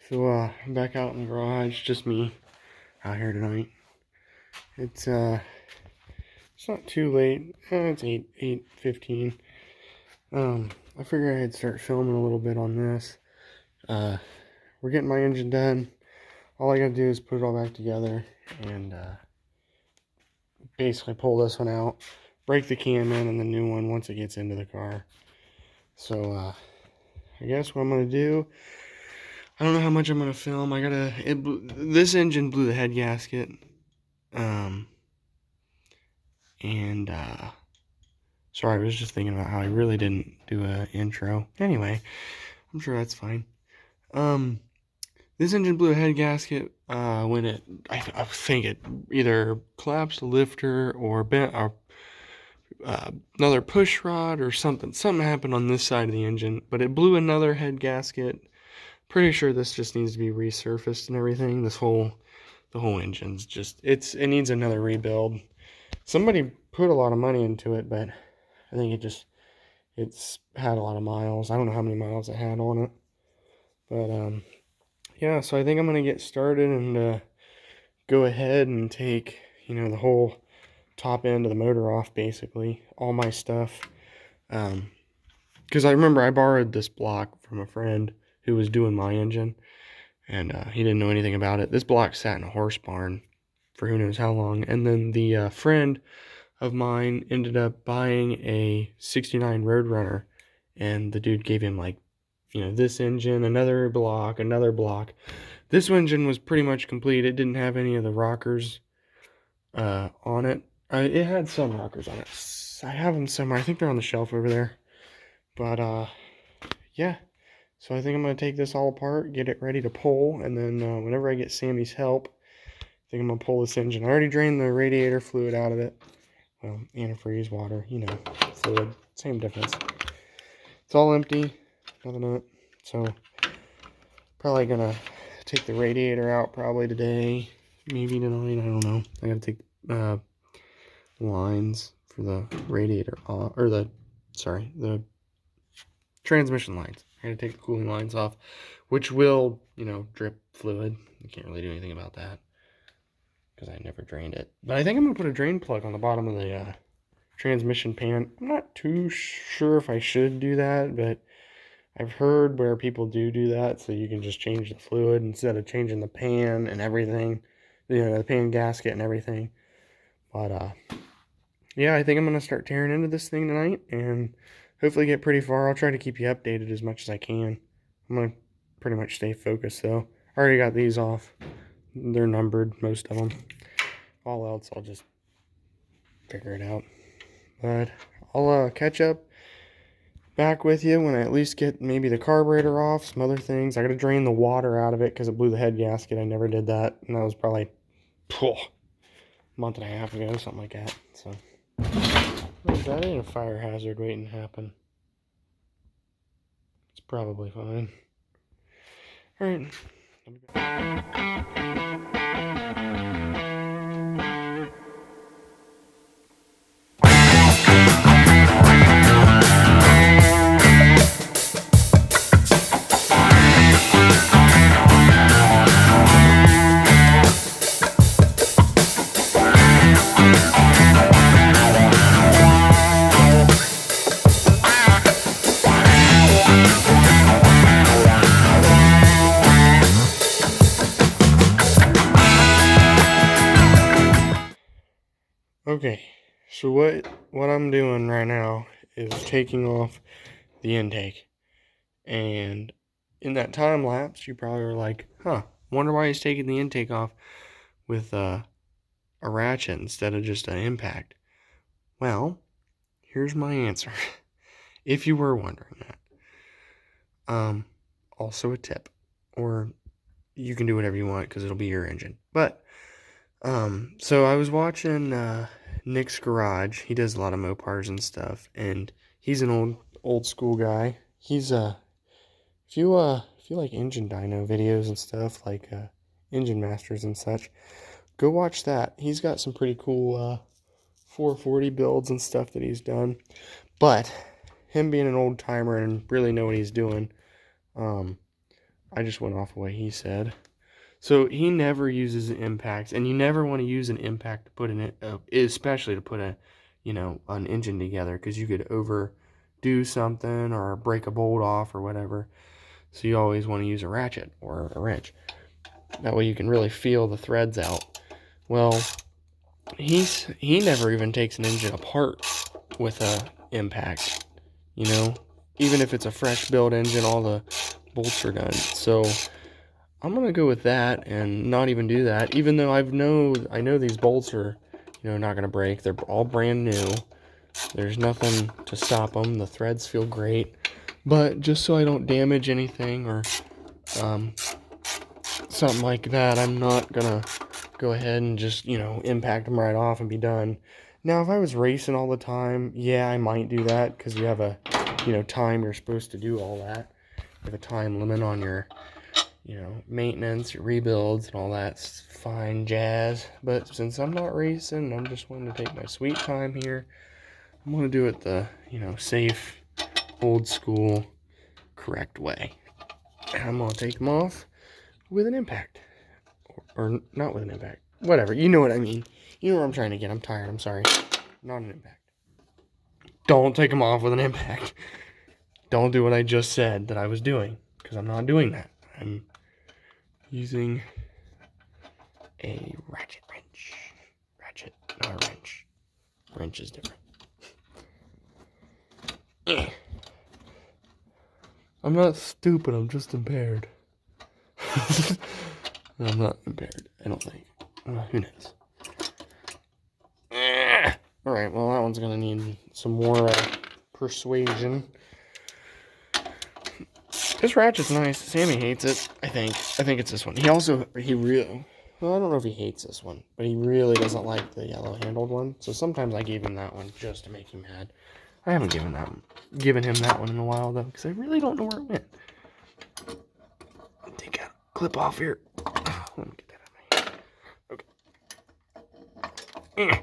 So I'm back out in the garage, just me out here tonight. It's not too late. It's 8:15. I figured I'd start filming a little bit on this. We're getting my engine done. All I gotta do is put it all back together and basically pull this one out, break the cam in, and the new one once it gets into the car. So I guess what I'm gonna do, I don't know how much I'm gonna film. This engine blew the head gasket. Sorry, I was just thinking about how I really didn't do an intro. Anyway, I'm sure that's fine. This engine blew a head gasket when I think it either collapsed a lifter or bent another push rod or something. Something happened on this side of the engine, but it blew another head gasket. Pretty sure this just needs to be resurfaced and everything. The whole engine's just, it needs another rebuild. Somebody put a lot of money into it, but I think it's had a lot of miles. I don't know how many miles it had on it. But, yeah, so I think I'm going to get started and go ahead and take, the whole top end of the motor off, basically. All my stuff. Because I remember I borrowed this block from a friend who was doing my engine. And he didn't know anything about it. This block sat in a horse barn for who knows how long. And then the friend of mine ended up buying a 69 Roadrunner, and the dude gave him this engine, another block. This engine was pretty much complete. It didn't have any of the rockers on it. It had some rockers on it. I have them somewhere. I think they're on the shelf over there. But yeah, so I think I'm going to take this all apart, get it ready to pull, and then whenever I get Sammy's help, I think I'm going to pull this engine. I already drained the radiator fluid out of it. Well, antifreeze, water, fluid, same difference. It's all empty, nothing in it. So, probably gonna take the radiator out probably today, maybe tonight, I don't know. I gotta take lines for the radiator off, or the transmission lines. I gotta take the cooling lines off, which will, drip fluid. I can't really do anything about that, because I never drained it. But I think I'm going to put a drain plug on the bottom of the transmission pan. I'm not too sure if I should do that, but I've heard where people do that, so you can just change the fluid instead of changing the pan and everything, the pan gasket and everything. But yeah, I think I'm going to start tearing into this thing tonight and hopefully get pretty far. I'll try to keep you updated as much as I can. I'm going to pretty much stay focused, though. I already got these off. They're numbered, most of them. All else, I'll just figure it out. But I'll catch up back with you when I at least get maybe the carburetor off, some other things. I got to drain the water out of it because it blew the head gasket. I never did that, and that was probably a month and a half ago, something like that. So that ain't a fire hazard waiting to happen. It's probably fine. All right. Okay, so what I'm doing right now is taking off the intake. And in that time lapse, you probably were like, wonder why he's taking the intake off with a ratchet instead of just an impact. Well, here's my answer. If you were wondering that. Also a tip. Or you can do whatever you want because it'll be your engine. But so I was watching Nick's Garage. He does a lot of Mopars and stuff, and he's an old school guy. He's if you like engine dyno videos and stuff, like Engine Masters and such, go watch that. He's got some pretty cool 440 builds and stuff that he's done. But him being an old timer and really know what he's doing, I just went off what he said. So he never uses impacts, and you never want to use an impact to put in it, especially to put an engine together, because you could overdo something or break a bolt off or whatever. So you always want to use a ratchet or a wrench. That way you can really feel the threads out. Well, he never even takes an engine apart with a impact. Even if it's a fresh build engine, all the bolts are done. So I'm gonna go with that and not even do that, even though I know these bolts are, not gonna break. They're all brand new. There's nothing to stop them. The threads feel great, but just so I don't damage anything or something like that, I'm not gonna go ahead and just impact them right off and be done. Now, if I was racing all the time, yeah, I might do that, because you have a time you're supposed to do all that. You have a time limit on your maintenance, your rebuilds, and all that fine jazz. But since I'm not racing, I'm just wanting to take my sweet time here. I'm going to do it the, safe, old school, correct way. I'm going to take them off with an impact. Or not with an impact. Whatever, you know what I mean. You know what I'm trying to get. I'm tired, I'm sorry. Not an impact. Don't take them off with an impact. Don't do what I just said that I was doing, because I'm not doing that. I'm using a ratchet wrench. Ratchet, not a wrench. Wrench is different. I'm not stupid, I'm just impaired. I'm not impaired, I don't think. Who knows? Alright, well, that one's gonna need some more persuasion. This ratchet's nice. Sammy hates it, I think. I think it's this one. Well, I don't know if he hates this one, but he really doesn't like the yellow-handled one. So sometimes I gave him that one just to make him mad. I haven't given him that one in a while, though, because I really don't know where it went. Take a clip off here. Let me get that out of my hand. Okay.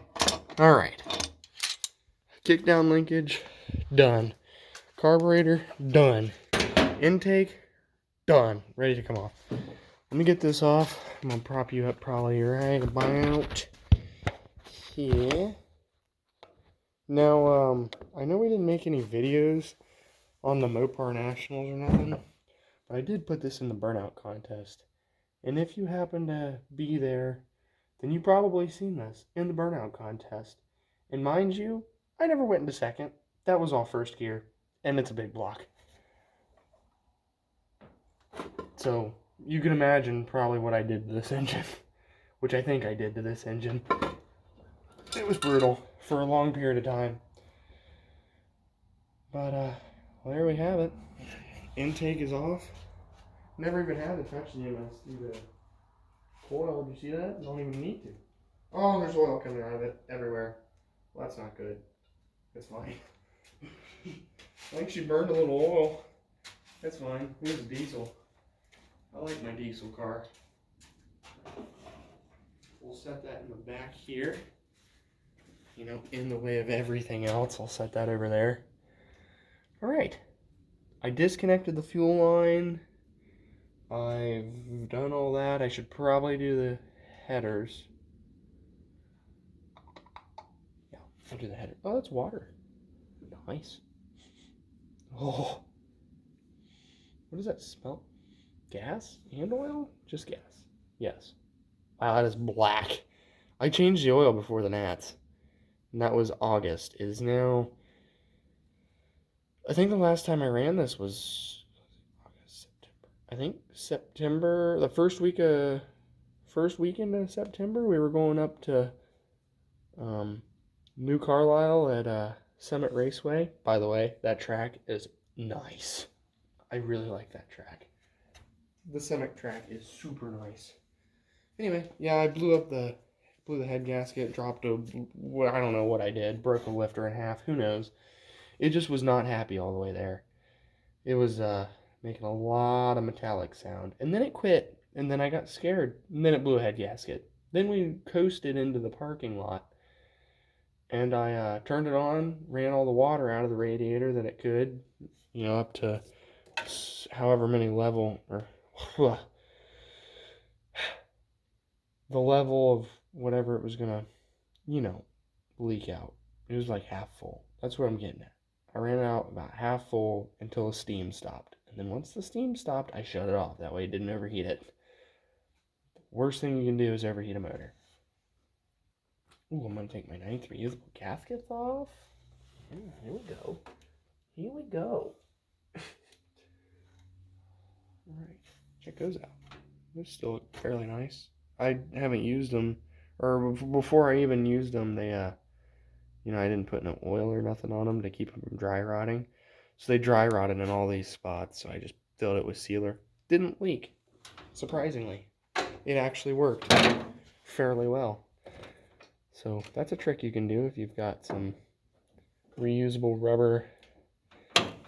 Alright. Kickdown linkage, done. Carburetor, done. Intake, done. Ready to come off. Let me get this off. I'm going to prop you up probably right about here. Now, I know we didn't make any videos on the Mopar Nationals or nothing, but I did put this in the burnout contest. And if you happen to be there, then you probably seen this in the burnout contest. And mind you, I never went into second. That was all first gear, and it's a big block. So, you can imagine probably what I did to this engine, which I think I did to this engine. It was brutal for a long period of time. But, well, there we have it. Intake is off. Never even had to touch the coil. Did you see that? Don't even need to. Oh, there's oil coming out of it everywhere. Well, that's not good. That's fine. I think she burned a little oil. That's fine. Here's a diesel. I like my diesel car. We'll set that in the back here. In the way of everything else, I'll set that over there. Alright. I disconnected the fuel line. I've done all that. I should probably do the headers. Yeah, I'll do the header. Oh, that's water. Nice. Oh. What does that smell? Gas and oil? Just gas. Yes. Wow, that is black. I changed the oil before the Nats. And that was August. It is now... I think the last time I ran this was August, September. I think September, the first weekend of September, we were going up to New Carlisle at Summit Raceway. By the way, that track is nice. I really like that track. The Summit track is super nice. Anyway, yeah, I blew the head gasket, dropped I don't know what I did, broke the lifter in half, who knows. It just was not happy all the way there. It was making a lot of metallic sound. And then it quit. And then I got scared. And then it blew a head gasket. Then we coasted into the parking lot. And I turned it on, ran all the water out of the radiator that it could. Up to however many level, or the level of whatever it was gonna, leak out. It was like half full. That's what I'm getting at. I ran it out about half full until the steam stopped. And then once the steam stopped, I shut it off. That way it didn't overheat it. Worst thing you can do is overheat a motor. Ooh, I'm going to take my 9th reusable gaskets off. Yeah, here we go. Here we go. Alright, check those out. They still look fairly nice. I haven't used them, or before I even used them, they, I didn't put no oil or nothing on them to keep them from dry rotting. So they dry rotted in all these spots, so I just filled it with sealer. Didn't leak, surprisingly. It actually worked fairly well. So that's a trick you can do if you've got some reusable rubber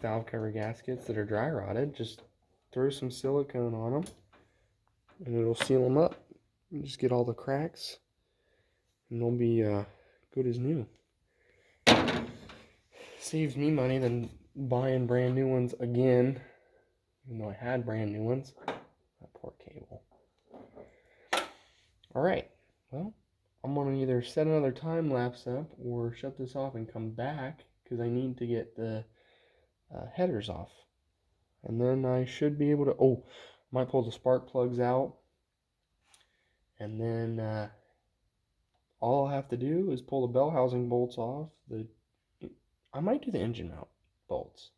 valve cover gaskets that are dry rotted. Just throw some silicone on them and it'll seal them up. You just get all the cracks and they'll be good as new. Saves me money than buying brand new ones again, even though I had brand new ones. That poor cable. Alright, well, I'm going to either set another time lapse up or shut this off and come back because I need to get the headers off. And then I should be able to, might pull the spark plugs out. And then all I'll have to do is pull the bell housing bolts off. I might do the engine mount bolts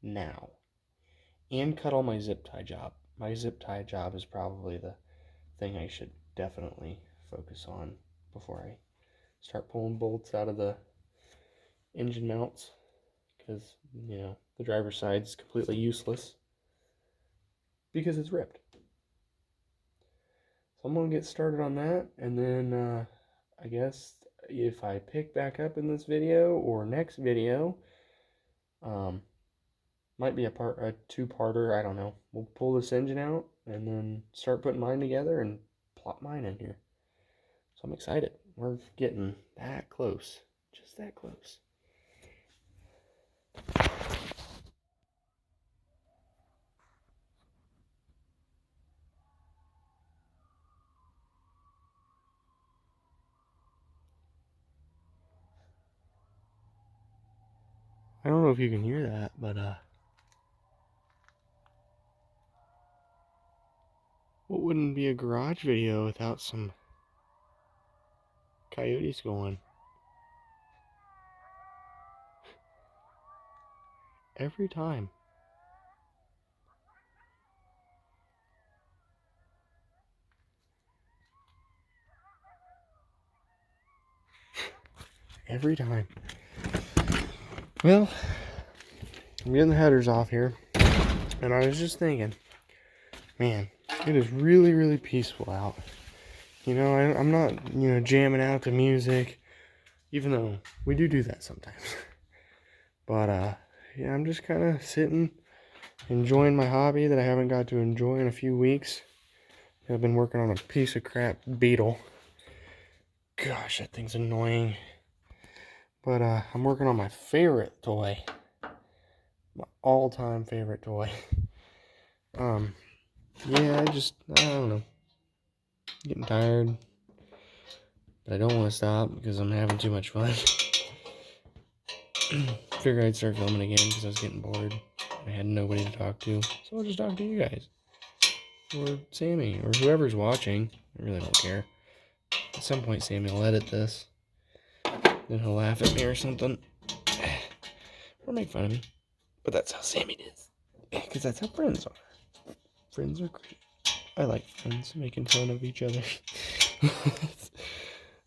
now and cut all my zip tie job. My zip tie job is probably the thing I should definitely focus on before I start pulling bolts out of the engine mounts, because the driver's side is completely useless because it's ripped. So I'm gonna get started on that, and then I guess if I pick back up in this video or next video, might be a two-parter, I don't know. We'll pull this engine out and then start putting mine together and plop mine in here. So I'm excited. We're getting that close. Just that close. I don't know if you can hear that, but what wouldn't be a garage video without some coyotes going? Every time. Every time. Well, I'm getting the headers off here, and I was just thinking, man, it is really, really peaceful out. I'm not, jamming out to music, even though we do that sometimes. But, yeah, I'm just kind of sitting, enjoying my hobby that I haven't got to enjoy in a few weeks. I've been working on a piece of crap beetle. Gosh, that thing's annoying. But, I'm working on my favorite toy. My all-time favorite toy. Yeah, I don't know. I'm getting tired. But I don't want to stop because I'm having too much fun. Figured I'd start filming again because I was getting bored. I had nobody to talk to. So I'll just talk to you guys. Or Sammy. Or whoever's watching. I really don't care. At some point Sammy will edit this. Then he'll laugh at me or something. Or make fun of me. But that's how Sammy is. Because that's how friends are. Friends are great. I like friends making fun of each other.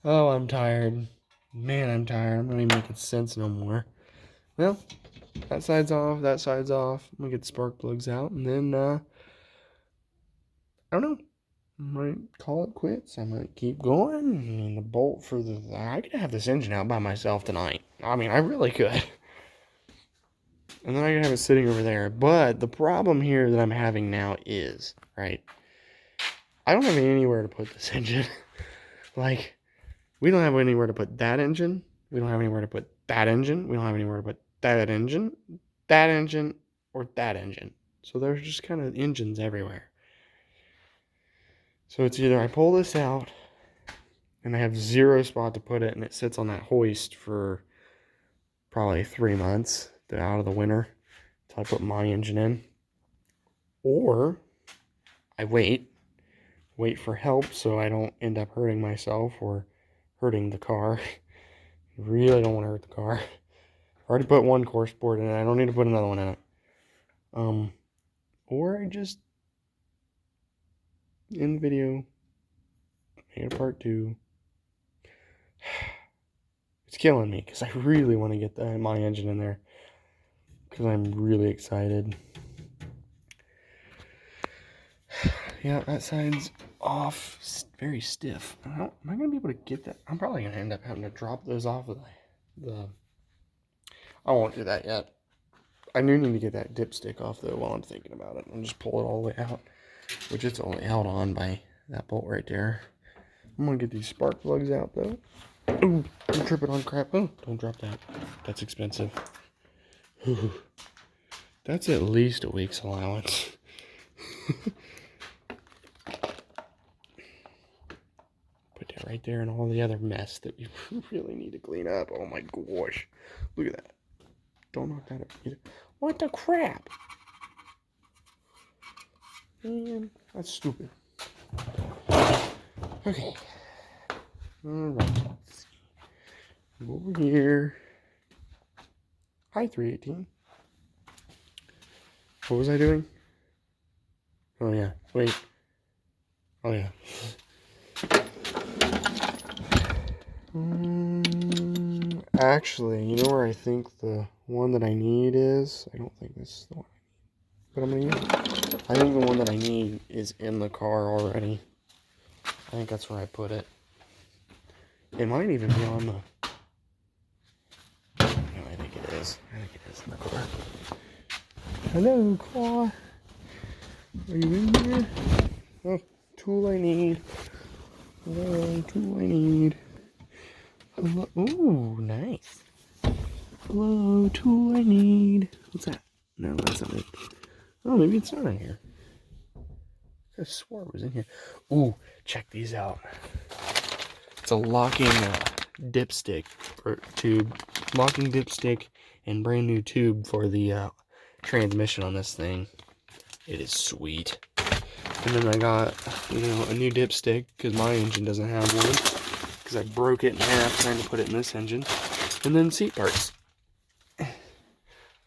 Oh, I'm tired. Man, I'm tired. I'm not even making sense no more. Well, that side's off. That side's off. I'm going to get the spark plugs out. And then, I don't know. I might call it quits. I might keep going. I mean, the bolt for I could have this engine out by myself tonight. I mean, I really could. And then I could have it sitting over there. But the problem here that I'm having now is, right, I don't have anywhere to put this engine. Like, we don't have anywhere to put that engine. We don't have anywhere to put that engine. We don't have anywhere to put that engine, or that engine. So there's just kind of engines everywhere. So it's either I pull this out and I have 0 spot to put it and it sits on that hoist for probably 3 months out of the winter until I put my engine in. Or I wait for help so I don't end up hurting myself or hurting the car. Really don't want to hurt the car. I already put one course board in it. I don't need to put another one in it. Or I just end the video, make it a part 2. It's killing me because I really want to get my engine in there because I'm really excited. Yeah, that side's off, very stiff. Am I going to be able to get that? I'm probably going to end up having to drop those off of the... I won't do that yet. I do need to get that dipstick off though while I'm thinking about it. I'll just pull it all the way out, which it's only held on by that bolt right there. I'm going to get these spark plugs out though. Ooh, I'm tripping on crap. Oh, don't drop that. That's expensive. Ooh, that's at least a week's allowance. Put that right there and all the other mess that we really need to clean up. Oh my gosh. Look at that. Don't knock that up either. What the crap? Man, that's stupid. Okay. Alright. Over here. Hi, 318. What was I doing? Oh, yeah. Wait. Oh, yeah. Actually, you know where I think the one that I need is? I don't think this is the one I need. But I'm going to use it. I think the one that I need is in the car already. I think that's where I put it. It might even be on the... No, I think it is. I think it is in the car. Hello, car. Are you in there? Oh, tool I need. Hello, tool I need. Hello. Ooh, nice. Hello, tool I need. What's that? No, that's not it. Oh, maybe it's not in here. I swore it was in here. Ooh, check these out. It's a locking dipstick or tube. Locking dipstick and brand new tube for the transmission on this thing. It is sweet. And then I got, a new dipstick because my engine doesn't have one. Because I broke it in half trying to put it in this engine. And then seat parts.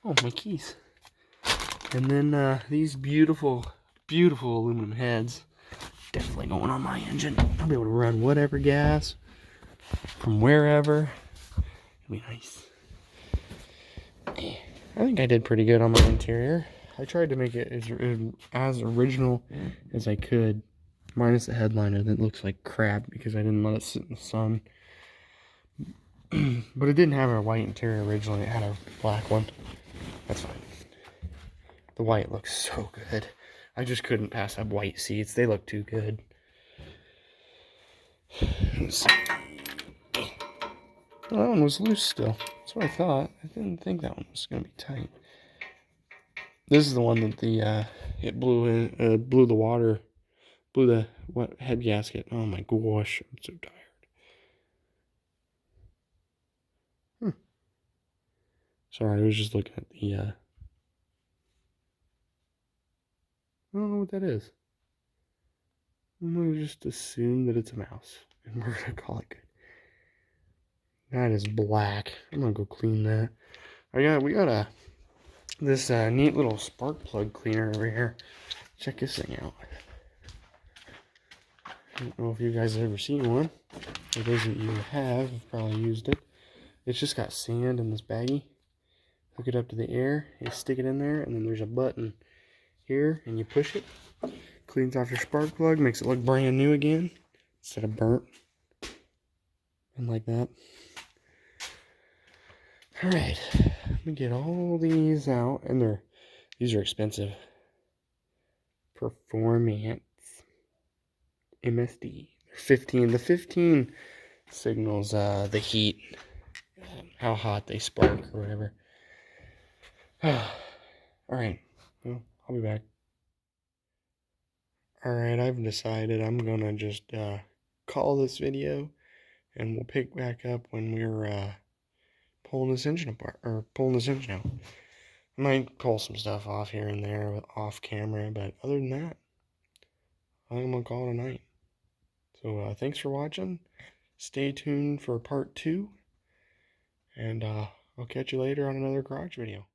Oh, my keys. And then these beautiful, beautiful aluminum heads. Definitely going on my engine. I'll be able to run whatever gas from wherever. It'll be nice. I think I did pretty good on my interior. I tried to make it as original as I could. Minus the headliner that looks like crap because I didn't let it sit in the sun. But it didn't have a white interior originally. It had a black one. That's fine. The white looks so good. I just couldn't pass up white seats. They look too good. Let's see. Oh, that one was loose still. That's what I thought. I didn't think that one was going to be tight. This is the one that it blew the water. Blew the head gasket. Oh my gosh, I'm so tired. Sorry, I was just looking at the I don't know what that is. I'm gonna just assume that it's a mouse. And we're gonna call it good. That is black. I'm gonna go clean that. We got this neat little spark plug cleaner over here. Check this thing out. I don't know if you guys have ever seen one. For those of you who have probably used it. It's just got sand in this baggie. Hook it up to the air, you stick it in there, and then there's a button here, and you push it. Cleans off your spark plug, makes it look brand new again, instead of burnt. And like that. Alright, let me get all these out, and these are expensive. Performance. MSD. They're 15. The 15 signals the heat, how hot they spark or whatever. Alright, well, I'll be back. Alright, I've decided I'm gonna just call this video, and we'll pick back up when we're pulling this engine apart, or pulling this engine out. I might pull some stuff off here and there off camera, but other than that, I'm gonna call it a night. So thanks for watching. Stay tuned for part 2, and I'll catch you later on another garage video.